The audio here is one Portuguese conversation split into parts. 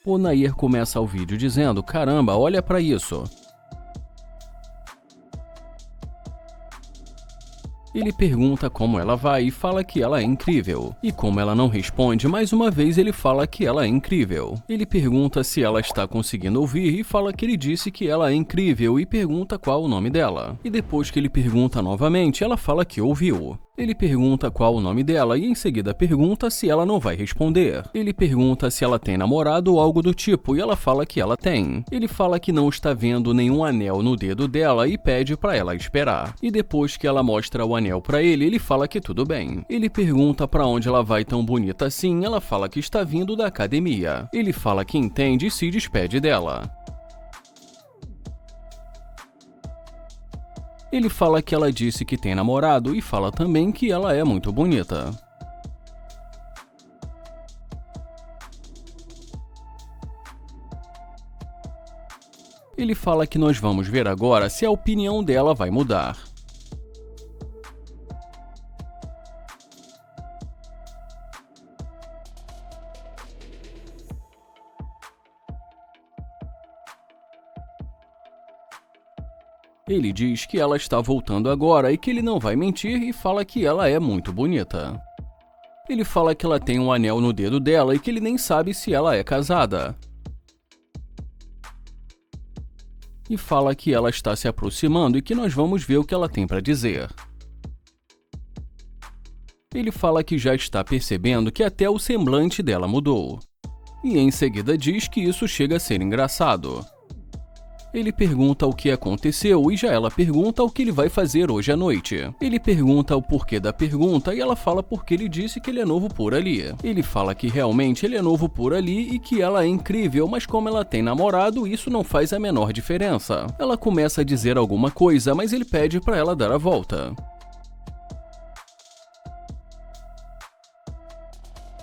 O Nair começa o vídeo dizendo: caramba, olha pra isso. Ele pergunta como ela vai e fala que ela é incrível. E como ela não responde, mais uma vez ele fala que ela é incrível. Ele pergunta se ela está conseguindo ouvir e fala que ele disse que ela é incrível e pergunta qual o nome dela. E depois que ele pergunta novamente, ela fala que ouviu. Ele pergunta qual o nome dela e em seguida pergunta se ela não vai responder. Ele pergunta se ela tem namorado ou algo do tipo e ela fala que ela tem. Ele fala que não está vendo nenhum anel no dedo dela e pede para ela esperar. E depois que ela mostra o anel para ele, ele fala que tudo bem. Ele pergunta para onde ela vai tão bonita assim, ela fala que está vindo da academia. Ele fala que entende e se despede dela. Ele fala que ela disse que tem namorado e fala também que ela é muito bonita. Ele fala que nós vamos ver agora se a opinião dela vai mudar. Ele diz que ela está voltando agora e que ele não vai mentir e fala que ela é muito bonita. Ele fala que ela tem um anel no dedo dela e que ele nem sabe se ela é casada. E fala que ela está se aproximando e que nós vamos ver o que ela tem para dizer. Ele fala que já está percebendo que até o semblante dela mudou. E em seguida diz que isso chega a ser engraçado. Ele pergunta o que aconteceu e já ela pergunta o que ele vai fazer hoje à noite. Ele pergunta o porquê da pergunta e ela fala porque ele disse que ele é novo por ali. Ele fala que realmente ele é novo por ali e que ela é incrível, mas como ela tem namorado, isso não faz a menor diferença. Ela começa a dizer alguma coisa, mas ele pede para ela dar a volta.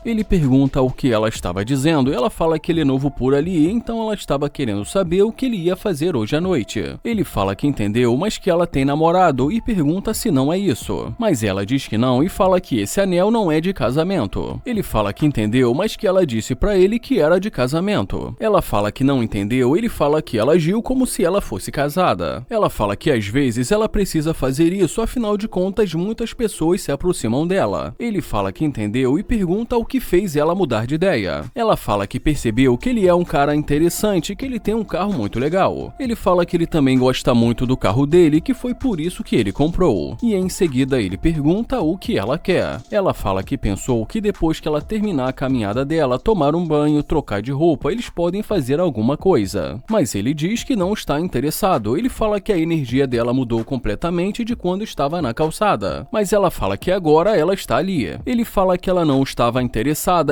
Ele pergunta o que ela estava dizendo e ela fala que ele é novo por ali, então ela estava querendo saber o que ele ia fazer hoje à noite. Ele fala que entendeu, mas que ela tem namorado e pergunta se não é isso. Mas ela diz que não e fala que esse anel não é de casamento. Ele fala que entendeu, mas que ela disse pra ele que era de casamento. Ela fala que não entendeu, ele fala que ela agiu como se ela fosse casada. Ela fala que às vezes ela precisa fazer isso, afinal de contas muitas pessoas se aproximam dela. Ele fala que entendeu e pergunta o que fez ela mudar de ideia. Ela fala que percebeu que ele é um cara interessante e que ele tem um carro muito legal. Ele fala que ele também gosta muito do carro dele e que foi por isso que ele comprou. E em seguida ele pergunta o que ela quer. Ela fala que pensou que depois que ela terminar a caminhada dela, tomar um banho, trocar de roupa, eles podem fazer alguma coisa. Mas ele diz que não está interessado. Ele fala que a energia dela mudou completamente de quando estava na calçada. Mas ela fala que agora ela está ali. Ele fala que ela não estava interessada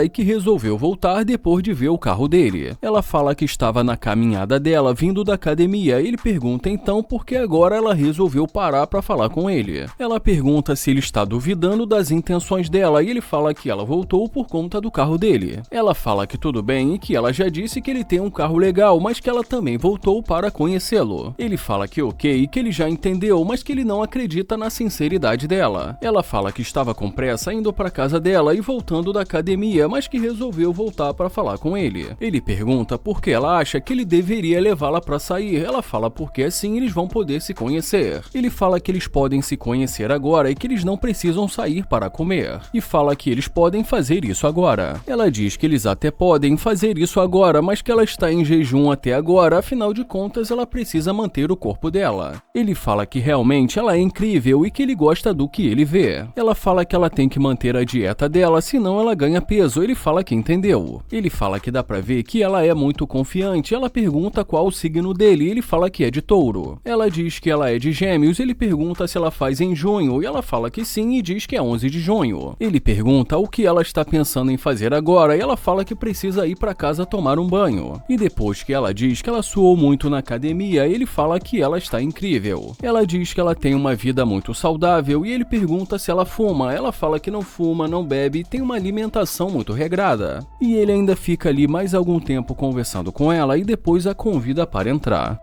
e que resolveu voltar depois de ver o carro dele. Ela fala que estava na caminhada dela vindo da academia. Ele pergunta então por que agora ela resolveu parar para falar com ele. Ela pergunta se ele está duvidando das intenções dela e ele fala que ela voltou por conta do carro dele. Ela fala que tudo bem e que ela já disse que ele tem um carro legal, mas que ela também voltou para conhecê-lo. Ele fala que ok, que ele já entendeu, mas que ele não acredita na sinceridade dela. Ela fala que estava com pressa indo para casa dela e voltando da academia, mas que resolveu voltar para falar com ele. Ele pergunta por que ela acha que ele deveria levá-la para sair. Ela fala porque assim eles vão poder se conhecer. Ele fala que eles podem se conhecer agora e que eles não precisam sair para comer. E fala que eles podem fazer isso agora. Ela diz que eles até podem fazer isso agora, mas que ela está em jejum até agora, afinal de contas ela precisa manter o corpo dela. Ele fala que realmente ela é incrível e que ele gosta do que ele vê. Ela fala que ela tem que manter a dieta dela, senão ela ganha peso. Ele fala que entendeu. Ele fala que dá pra ver que ela é muito confiante. Ela pergunta qual o signo dele e ele fala que é de touro. Ela diz que ela é de gêmeos. Ele pergunta se ela faz em junho e ela fala que sim e diz que é 11 de junho. Ele pergunta o que ela está pensando em fazer agora e ela fala que precisa ir pra casa tomar um banho. E depois que ela diz que ela suou muito na academia, ele fala que ela está incrível. Ela diz que ela tem uma vida muito saudável e ele pergunta se ela fuma. Ela fala que não fuma, não bebe e tem uma alimentação muito regrada. E ele ainda fica ali mais algum tempo conversando com ela e depois a convida para entrar.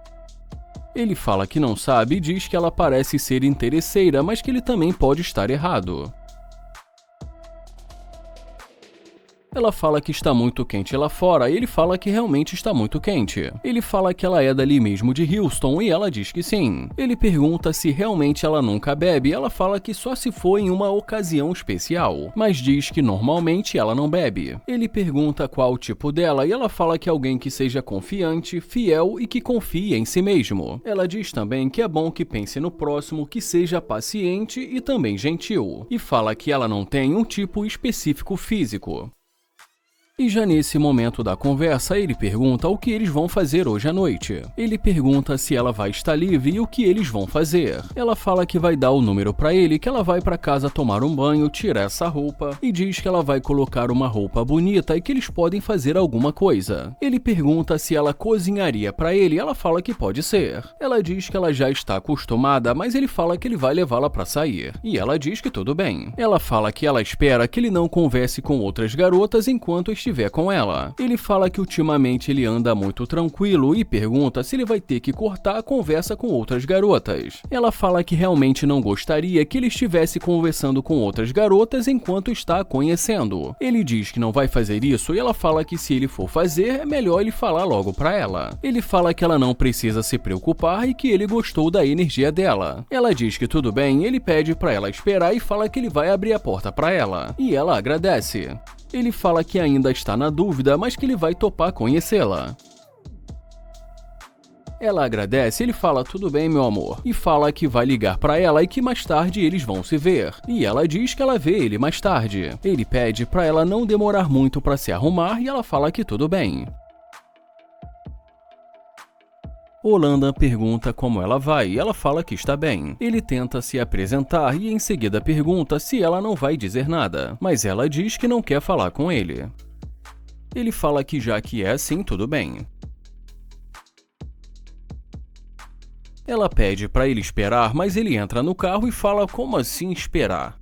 Ele fala que não sabe e diz que ela parece ser interesseira, mas que ele também pode estar errado. Ela fala que está muito quente lá fora e ele fala que realmente está muito quente. Ele fala que ela é dali mesmo de Houston e ela diz que sim. Ele pergunta se realmente ela nunca bebe e ela fala que só se for em uma ocasião especial, mas diz que normalmente ela não bebe. Ele pergunta qual o tipo dela e ela fala que é alguém que seja confiante, fiel e que confie em si mesmo. Ela diz também que é bom que pense no próximo, que seja paciente e também gentil. E fala que ela não tem um tipo específico físico. E já nesse momento da conversa, ele pergunta o que eles vão fazer hoje à noite. Ele pergunta se ela vai estar livre e o que eles vão fazer. Ela fala que vai dar o número pra ele, que ela vai pra casa tomar um banho, tirar essa roupa e diz que ela vai colocar uma roupa bonita e que eles podem fazer alguma coisa. Ele pergunta se ela cozinharia pra ele e ela fala que pode ser. Ela diz que ela já está acostumada, mas ele fala que ele vai levá-la pra sair. E ela diz que tudo bem. Ela fala que ela espera que ele não converse com outras garotas enquanto estiver com ela. Ele fala que ultimamente ele anda muito tranquilo e pergunta se ele vai ter que cortar a conversa com outras garotas. Ela fala que realmente não gostaria que ele estivesse conversando com outras garotas enquanto está a conhecendo. Ele diz que não vai fazer isso e ela fala que se ele for fazer, é melhor ele falar logo pra ela. Ele fala que ela não precisa se preocupar e que ele gostou da energia dela. Ela diz que tudo bem, ele pede pra ela esperar e fala que ele vai abrir a porta pra ela. E ela agradece. Ele fala que ainda está na dúvida, mas que ele vai topar conhecê-la. Ela agradece, ele fala tudo bem, meu amor, e fala que vai ligar pra ela e que mais tarde eles vão se ver. E ela diz que ela vê ele mais tarde. Ele pede pra ela não demorar muito pra se arrumar e ela fala que tudo bem. Holanda pergunta como ela vai e ela fala que está bem. Ele tenta se apresentar e em seguida pergunta se ela não vai dizer nada, mas ela diz que não quer falar com ele. Ele fala que já que é assim, tudo bem. Ela pede para ele esperar, mas ele entra no carro e fala como assim esperar?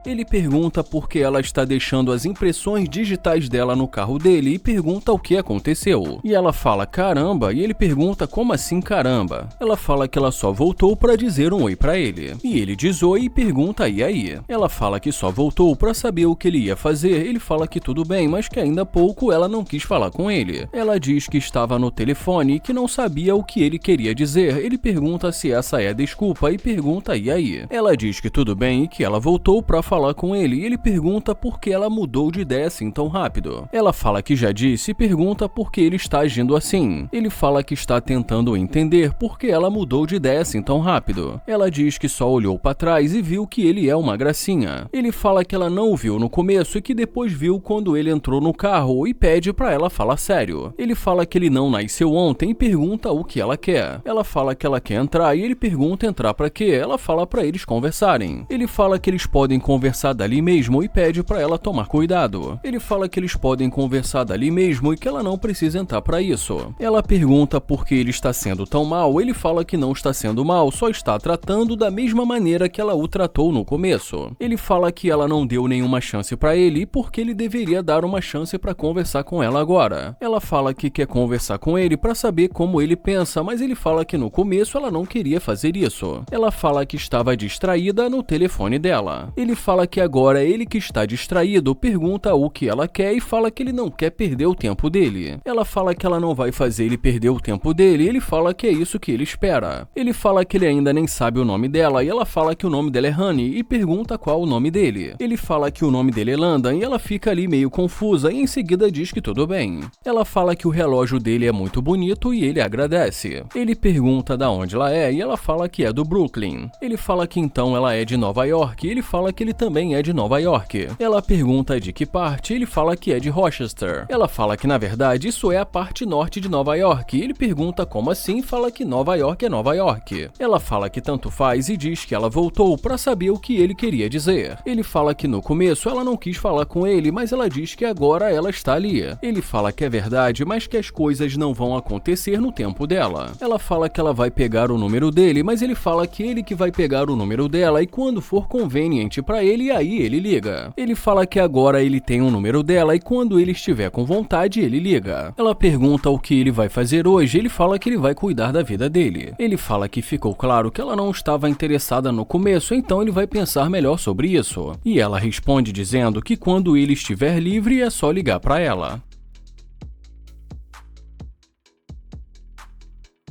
Ele pergunta por que ela está deixando as impressões digitais dela no carro dele e pergunta o que aconteceu. E ela fala caramba, e ele pergunta como assim caramba? Ela fala que ela só voltou para dizer um oi para ele. E ele diz oi e pergunta e aí? Ela fala que só voltou para saber o que ele ia fazer. Ele fala que tudo bem, mas que ainda há pouco ela não quis falar com ele. Ela diz que estava no telefone e que não sabia o que ele queria dizer. Ele pergunta se essa é a desculpa e pergunta e aí? Ela diz que tudo bem e que ela voltou para falar com ele e ele pergunta por que ela mudou de ideia assim tão rápido. Ela fala que já disse e pergunta por que ele está agindo assim. Ele fala que está tentando entender por que ela mudou de ideia assim tão rápido. Ela diz que só olhou para trás e viu que ele é uma gracinha. Ele fala que ela não o viu no começo e que depois viu quando ele entrou no carro e pede para ela falar sério. Ele fala que ele não nasceu ontem e pergunta o que ela quer. Ela fala que ela quer entrar e ele pergunta entrar para quê? Ela fala para eles conversarem. Ele fala que eles podem conversar dali mesmo e pede pra ela tomar cuidado. Ele fala que eles podem conversar dali mesmo e que ela não precisa entrar pra isso. Ela pergunta por que ele está sendo tão mal. Ele fala que não está sendo mal, só está tratando da mesma maneira que ela o tratou no começo. Ele fala que ela não deu nenhuma chance pra ele e porque ele deveria dar uma chance pra conversar com ela agora. Ela fala que quer conversar com ele pra saber como ele pensa, mas ele fala que no começo ela não queria fazer isso. Ela fala que estava distraída no telefone dela. Ele fala que agora ele que está distraído, pergunta o que ela quer e fala que ele não quer perder o tempo dele. Ela fala que ela não vai fazer ele perder o tempo dele e ele fala que é isso que ele espera. Ele fala que ele ainda nem sabe o nome dela e ela fala que o nome dela é Honey e pergunta qual o nome dele. Ele fala que o nome dele é London e ela fica ali meio confusa e em seguida diz que tudo bem. Ela fala que o relógio dele é muito bonito e ele agradece. Ele pergunta da onde ela é e ela fala que é do Brooklyn. Ele fala que então ela é de Nova York e ele fala que ele também é de Nova York. Ela pergunta de que parte e ele fala que é de Rochester. Ela fala que na verdade isso é a parte norte de Nova York e ele pergunta como assim e fala que Nova York é Nova York. Ela fala que tanto faz e diz que ela voltou para saber o que ele queria dizer. Ele fala que no começo ela não quis falar com ele, mas ela diz que agora ela está ali. Ele fala que é verdade, mas que as coisas não vão acontecer no tempo dela. Ela fala que ela vai pegar o número dele, mas ele fala que ele que vai pegar o número dela e quando for conveniente para ele e aí ele liga. Ele fala que agora ele tem o número dela e quando ele estiver com vontade, ele liga. Ela pergunta o que ele vai fazer hoje, ele fala que ele vai cuidar da vida dele. Ele fala que ficou claro que ela não estava interessada no começo, então ele vai pensar melhor sobre isso. E ela responde dizendo que quando ele estiver livre é só ligar para ela.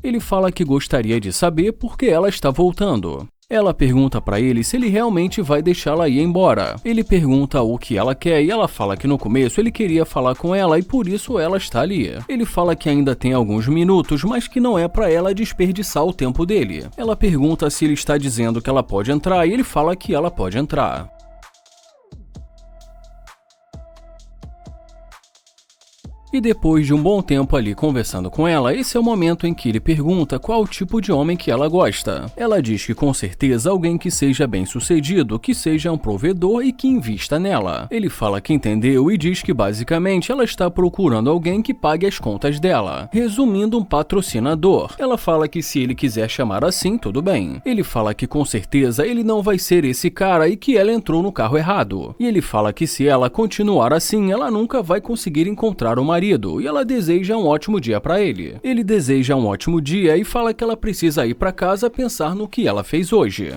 Ele fala que gostaria de saber por que ela está voltando. Ela pergunta para ele se ele realmente vai deixá-la ir embora. Ele pergunta o que ela quer e ela fala que no começo ele queria falar com ela e por isso ela está ali. Ele fala que ainda tem alguns minutos, mas que não é para ela desperdiçar o tempo dele. Ela pergunta se ele está dizendo que ela pode entrar e ele fala que ela pode entrar. E depois de um bom tempo ali conversando com ela, esse é o momento em que ele pergunta qual tipo de homem que ela gosta. Ela diz que com certeza alguém que seja bem-sucedido, que seja um provedor e que invista nela. Ele fala que entendeu e diz que basicamente ela está procurando alguém que pague as contas dela. Resumindo, um patrocinador. Ela fala que se ele quiser chamar assim, tudo bem. Ele fala que com certeza ele não vai ser esse cara e que ela entrou no carro errado. E ele fala que se ela continuar assim, ela nunca vai conseguir encontrar o marido e ela deseja um ótimo dia para ele. Ele deseja um ótimo dia e fala que ela precisa ir para casa pensar no que ela fez hoje.